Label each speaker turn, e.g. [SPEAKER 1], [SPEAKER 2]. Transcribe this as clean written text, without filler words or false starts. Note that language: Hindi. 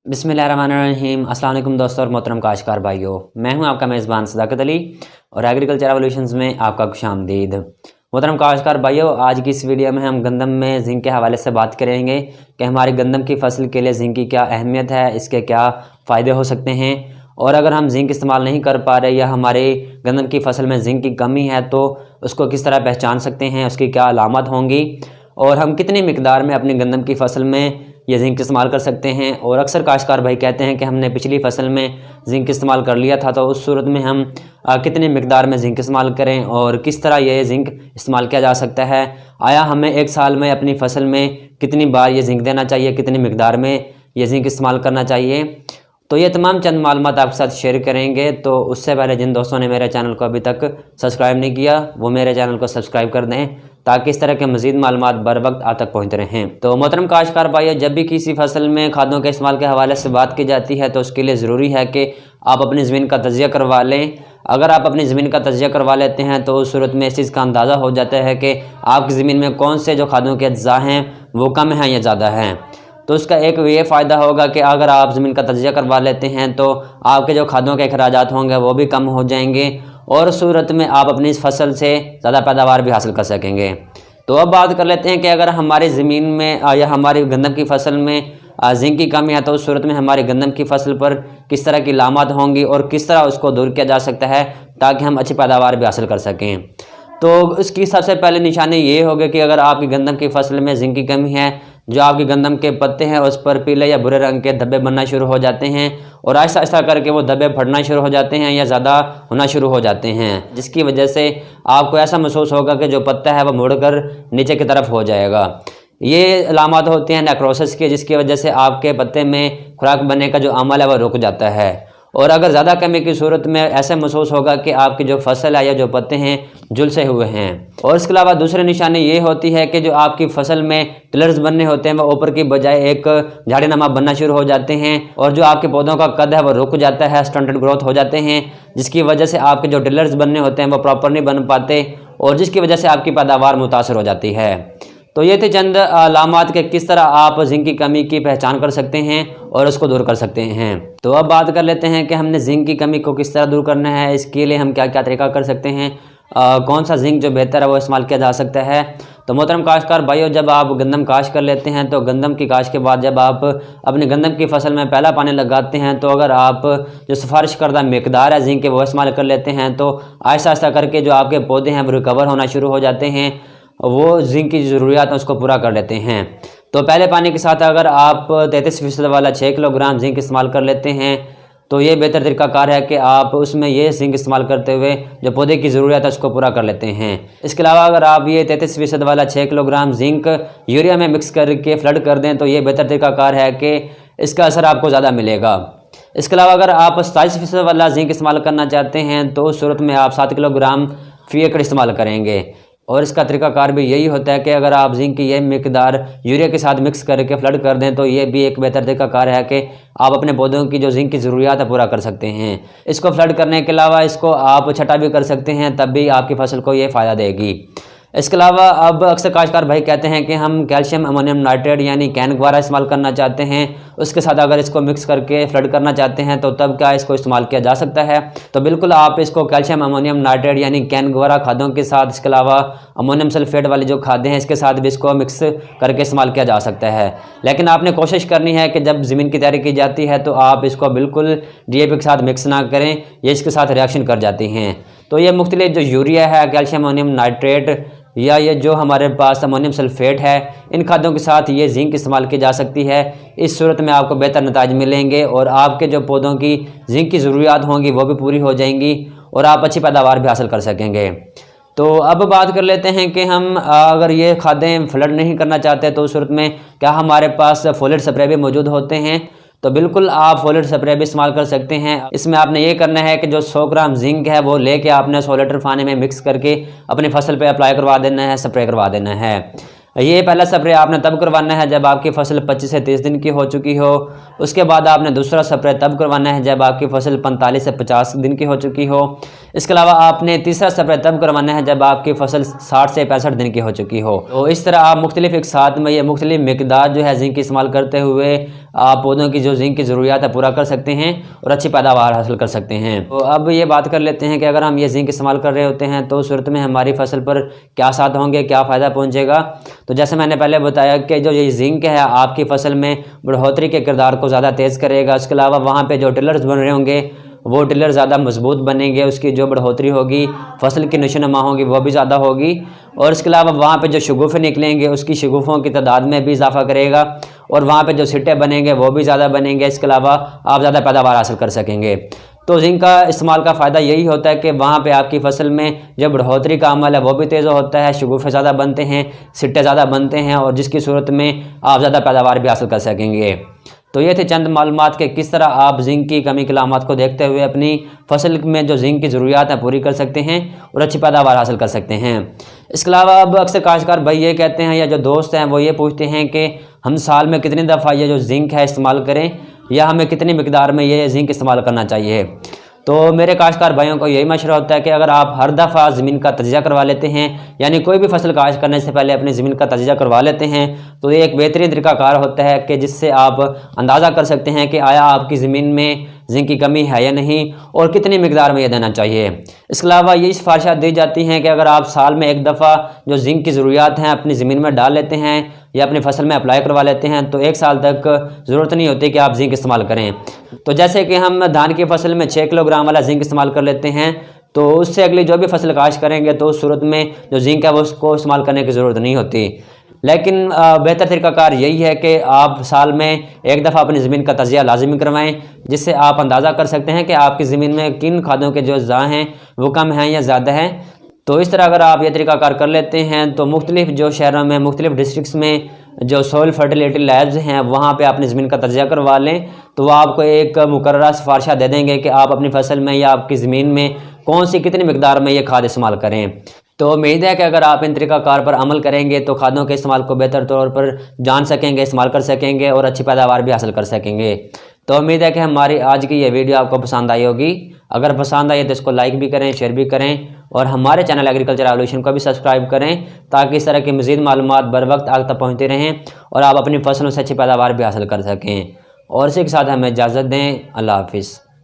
[SPEAKER 1] बिस्मिल्लाहिर्रहमानिर्रहीम। अस्सलाम वालेकुम दोस्तों और मोहतरम काश्तकार भाइयों, मैं हूं आपका मेज़बान सदाकत अली और एग्रीकल्चर एवोल्यूशंस में आपका खुशामदीद। मोहतरम काश्तकार भाइयों, आज की इस वीडियो में हम गंदम में जिंक के हवाले से बात करेंगे कि हमारी गंदम की फसल के लिए जिंक की क्या अहमियत है, इसके क्या फ़ायदे हो सकते हैं, और अगर हम जिंक इस्तेमाल नहीं कर पा रहे या हमारे गंदम की फसल में जिंक की कमी है तो उसको किस तरह पहचान सकते हैं, उसकी क्या अलामत होंगी और हम कितनी मिकदार में अपनी गंदम की फसल में ये जिंक इस्तेमाल कर सकते हैं। और अक्सर काश्तकार भाई कहते हैं कि हमने पिछली फसल में जिंक इस्तेमाल कर लिया था, तो उस सूरत में हम कितनी मिकदार में जिंक इस्तेमाल करें और किस तरह ये जिंक इस्तेमाल किया जा सकता है। आया हमें एक साल में अपनी फसल में कितनी बार ये जिंक देना चाहिए, कितनी मिकदार में ये जिंक इस्तेमाल करना चाहिए, तो ये तमाम चंद मालूमात आपके साथ शेयर करेंगे। तो उससे पहले जिन दोस्तों ने मेरे चैनल को अभी तक सब्सक्राइब नहीं किया वो मेरे चैनल को सब्सक्राइब कर दें ताकि इस तरह के मज़ीद मालूमात बर वक्त आप तक पहुँचते रहें। तो मोहतरम काश्तकार भाई, जब भी किसी फसल में खादों के इस्तेमाल के हवाले से बात की जाती है तो उसके लिए ज़रूरी है कि आप अपनी ज़मीन का तजिया करवा लें। अगर आप अपनी ज़मीन का तजिया करवा लेते हैं तो उस सूरत में इस चीज़ का अंदाज़ा हो जाता है कि आपकी ज़मीन में कौन से जो खादों के अज्जा हैं वो कम हैं या ज़्यादा हैं। तो उसका एक ये फ़ायदा होगा कि अगर आप ज़मीन का तजिया करवा लेते हैं तो आपके जो खादों के अखराजात होंगे वो भी कम हो जाएंगे और सूरत में आप अपनी इस फसल से ज़्यादा पैदावार भी हासिल कर सकेंगे। तो अब बात कर लेते हैं कि अगर हमारी ज़मीन में या हमारी गंदम की फसल में जिंक की कमी है तो उस सूरत में हमारी गंदम की फसल पर किस तरह की लामत होंगी और किस तरह उसको दूर किया जा सकता है ताकि हम अच्छी पैदावार भी हासिल कर सकें। तो इसकी सबसे पहले निशानी ये होगी कि अगर आपकी गंदम की फसल में जिंक की कमी है, जो आपकी गंदम के पत्ते हैं उस पर पीले या भूरे रंग के धब्बे बनना शुरू हो जाते हैं और आहिस्ता आहिस्ता करके वो धब्बे फटना शुरू हो जाते हैं या ज़्यादा होना शुरू हो जाते हैं, जिसकी वजह से आपको ऐसा महसूस होगा कि जो पत्ता है वो मुड़कर नीचे की तरफ हो जाएगा। ये अलामत होती हैं नेक्रोसिस की, जिसकी वजह से आपके पत्ते में खुराक बनने का जो अमल है वो रुक जाता है। और अगर ज़्यादा कमी की सूरत में ऐसे महसूस होगा कि आपकी जो फसल है या जो पत्ते हैं झुलसे हुए हैं। और इसके अलावा दूसरी निशानी ये होती है कि जो आपकी फसल में टिलर्स बनने होते हैं वो ऊपर की बजाय एक झाड़ीनुमा बनना शुरू हो जाते हैं और जो आपके पौधों का कद है वो रुक जाता है, स्टंटेड ग्रोथ हो जाते हैं, जिसकी वजह से आपके जो टिलर्स बनने होते हैं वो प्रॉपर नहीं बन पाते और जिसकी वजह से आपकी पैदावार मुतासर हो जाती है। तो ये थे चंद अलामात के किस तरह आप जिंक की कमी की पहचान कर सकते हैं और उसको दूर कर सकते हैं। तो अब बात कर लेते हैं कि हमने जिंक की कमी को किस तरह दूर करना है, इसके लिए हम क्या क्या तरीका कर सकते हैं, कौन सा जिंक जो बेहतर है वो इस्तेमाल किया जा सकता है। तो मोहतरम काश्तकार भाइयों, जब आप गंदम काश्त कर लेते हैं तो गंदम की काश्त के बाद जब आप अपनी गंदम की फसल में पहला पानी लगाते हैं तो अगर आप जो सिफारिश करदा मिकदार है जिंक के वो इस्तेमाल कर लेते हैं तो आहिस्ता आहिस्ता करके जो आपके पौधे हैं वो रिकवर होना शुरू हो जाते हैं, वो जिंक की ज़रूरियात उसको पूरा कर लेते हैं। तो पहले पानी के साथ अगर आप 33% वाला 6 किलोग्राम जिंक इस्तेमाल कर लेते हैं तो ये बेहतर तरीक़ाकार है कि आप उसमें ये जिंक इस्तेमाल करते हुए जो पौधे की ज़रूरियात है उसको पूरा कर लेते हैं। इसके अलावा अगर आप ये 33% वाला 6 किलोग्राम जिंक यूरिया में मिक्स करके फ्लड कर दें तो ये बेहतर तरीक़ाकार है कि इसका असर आपको ज़्यादा मिलेगा। इसके अलावा अगर आप 27% वाला जिंक इस्तेमाल करना चाहते हैं तो उस सूरत में आप 7 किलोग्राम फी एकड़ इस्तेमाल करेंगे और इसका तरीकाकार भी यही होता है कि अगर आप जिंक की ये मिकदार यूरिया के साथ मिक्स करके फ्लड कर दें तो ये भी एक बेहतर तरीकाकार है कि आप अपने पौधों की जो जिंक की ज़रूरियात है पूरा कर सकते हैं। इसको फ्लड करने के अलावा इसको आप छटा भी कर सकते हैं, तब भी आपकी फसल को ये फ़ायदा देगी। इसके अलावा अब अक्सर काश्तकार भाई कहते हैं कि हम कैल्शियम अमोनियम नाइट्रेट यानी कैन गवारा इस्तेमाल करना चाहते हैं, उसके साथ अगर इसको मिक्स करके फ्लड करना चाहते हैं तो तब क्या इसको इस्तेमाल किया जा सकता है। तो बिल्कुल आप इसको कैल्शियम अमोनियम नाइट्रेट यानी कैन गवारा खादों के साथ, इसके अलावा अमोनियम सल्फेट वाली जो खादें हैं इसके साथ भी इसको मिक्स करके इस्तेमाल किया जा सकता है। लेकिन आपने कोशिश करनी है कि जब ज़मीन की तैयारी की जाती है तो आप इसको बिल्कुल DAP के साथ मिक्स ना करें, ये इसके साथ रिएक्शन कर जाती हैं। तो ये मुख्तलिफ जो यूरिया है, कैल्शियम अमोनियम नाइट्रेट या ये जो हमारे पास अमोनियम सल्फेट है, इन खादों के साथ ये जिंक इस्तेमाल की जा सकती है। इस सूरत में आपको बेहतर नताज मिलेंगे और आपके जो पौधों की जिंक की ज़रूरियात होंगी वो भी पूरी हो जाएंगी और आप अच्छी पैदावार भी हासिल कर सकेंगे। तो अब बात कर लेते हैं कि हम अगर ये खादें फ्लड नहीं करना चाहते तो उस सूरत में क्या हमारे पास फोलेट स्प्रे भी मौजूद होते हैं। तो बिल्कुल आप फोलेट स्प्रे भी इस्तेमाल कर सकते हैं। इसमें आपने ये करना है कि जो 100 ग्राम जिंक है वो लेके आपने 100 लीटर पानी में मिक्स करके अपनी फसल पे अप्लाई करवा देना है, स्प्रे करवा देना है। ये पहला स्प्रे आपने तब करवाना है जब आपकी फसल 25 से 30 दिन की हो चुकी हो। उसके बाद आपने दूसरा स्प्रे तब करवाना है जब आपकी फसल 45 से 50 दिन की हो चुकी हो। इसके अलावा आपने तीसरा स्प्रे तब करवाना है जब आपकी फसल 60 से 65 दिन की हो चुकी हो। तो इस तरह आप मुख्तलिफ एक साथ में ये मुख्तलिफ मिकदार जो है जिंक इस्तेमाल करते हुए आप पौधों की जो जिंक की ज़रूरियात है पूरा कर सकते हैं और अच्छी पैदावार हासिल कर सकते हैं। तो अब ये बात कर लेते हैं कि अगर हम ये जिंक इस्तेमाल कर रहे होते हैं तो उस सूरत में हमारी फसल पर क्या असर होंगे, क्या फ़ायदा पहुँचेगा। तो जैसे मैंने पहले बताया कि जो ये जिंक है आपकी फसल में बढ़ोतरी के किरदार को ज़्यादा तेज़ करेगा। इसके अलावा वहाँ पर जो टिलर्स बन रहे होंगे वो टिलर ज़्यादा मजबूत बनेंगे, उसकी जो बढ़ोतरी होगी, फसल की नशोनुमा होगी वो भी ज़्यादा होगी। और इसके अलावा वहाँ पे जो शगुफ़े निकलेंगे उसकी शगुफ़ों की तादाद में भी इजाफा करेगा और वहाँ पे जो सिट्टे बनेंगे वो भी ज़्यादा बनेंगे। इसके अलावा आप ज़्यादा पैदावार हासिल कर सकेंगे। तो जिंक का इस्तेमाल का फ़ायदा यही होता है कि वहाँ पे आपकी फसल में जो बढ़ोतरी का अमल है वो भी तेज़ होता है, शगुफ़े ज़्यादा बनते हैं, सिट्टे ज़्यादा बनते हैं और जिसकी सूरत में आप ज़्यादा पैदावार भी हासिल कर सकेंगे। तो ये थे चंद मालूमात के किस तरह आप जिंक की कमी की अलामत को देखते हुए अपनी फसल में जो जिंक की ज़रूरियात है पूरी कर सकते हैं और अच्छी पैदावार हासिल कर सकते हैं। इसके अलावा अब अक्सर काश्तकार भाई ये कहते हैं या जो दोस्त हैं वो ये पूछते हैं कि हम साल में कितनी दफ़ा ये जो जिंक है इस्तेमाल करें या हमें कितनी मिकदार में ये जिंक इस्तेमाल करना चाहिए। तो मेरे काश्तकार भाइयों को यही मशवरा होता है कि अगर आप हर दफ़ा ज़मीन का तजिया करवा लेते हैं, यानी कोई भी फसल काश्त करने से पहले अपनी ज़मीन का तजिया करवा लेते हैं, तो ये एक बेहतरीन तरीक़ाकार होता है कि जिससे आप अंदाज़ा कर सकते हैं कि आया आपकी ज़मीन में जिंक की कमी है या नहीं और कितनी मिकदार में यह देना चाहिए। इसके अलावा ये सिफारिशात दी जाती हैं कि अगर आप साल में एक दफ़ा जो जिंक की ज़रूरियात हैं अपनी ज़मीन में डाल लेते हैं या अपनी फसल में अप्लाई करवा लेते हैं तो एक साल तक ज़रूरत नहीं होती कि आप जिंक इस्तेमाल करें। तो जैसे कि हम धान की फसल में 6 किलोग्राम वाला जिंक इस्तेमाल कर लेते हैं तो उससे अगली जो भी फसल काश्त करेंगे तो उस सूरत में जो जिंक है वो उसको इस्तेमाल करने की ज़रूरत नहीं होती। लेकिन बेहतर तरीक़ाकार यही है कि आप साल में एक दफ़ा अपनी ज़मीन का तजिया लाजमी करवाएं, जिससे आप अंदाज़ा कर सकते हैं कि आपकी ज़मीन में किन खादों के जो अज़्ज़ा हैं वो कम हैं या ज़्यादा हैं। तो इस तरह अगर आप ये तरीक़ाकार कर लेते हैं तो मुख्तलिफ जो शहरों में, मुख्तलिफ डिस्ट्रिक्स में जो सॉइल फर्टिलिटी लैब्स हैं वहाँ पे अपनी ज़मीन का तजिया करवा लें तो वो आपको एक मुकर्रर सिफारिशा दे देंगे कि आप अपनी फसल में या आपकी ज़मीन में कौन सी कितनी मिकदार में ये खाद इस्तेमाल करें। तो उम्मीद है कि अगर आप इन तरीक़ाकार पर अमल करेंगे तो खादों के इस्तेमाल को बेहतर तौर पर जान सकेंगे, इस्तेमाल कर सकेंगे और अच्छी पैदावार भी हासिल कर सकेंगे। तो उम्मीद है कि हमारी आज की ये वीडियो आपको पसंद आई होगी। अगर पसंद आई तो इसको लाइक भी करें, शेयर भी करें और हमारे चैनल एग्रीकल्चर रेवोल्यूशन को भी सब्सक्राइब करें ताकि इस तरह की मज़ीद मालूमात बर वक्त आप तक पहुँचती रहें और आप अपनी फसलों से अच्छी पैदावार भी हासिल कर सकें। और इसी के साथ हमें इजाज़त दें। अल्लाह हाफिज़।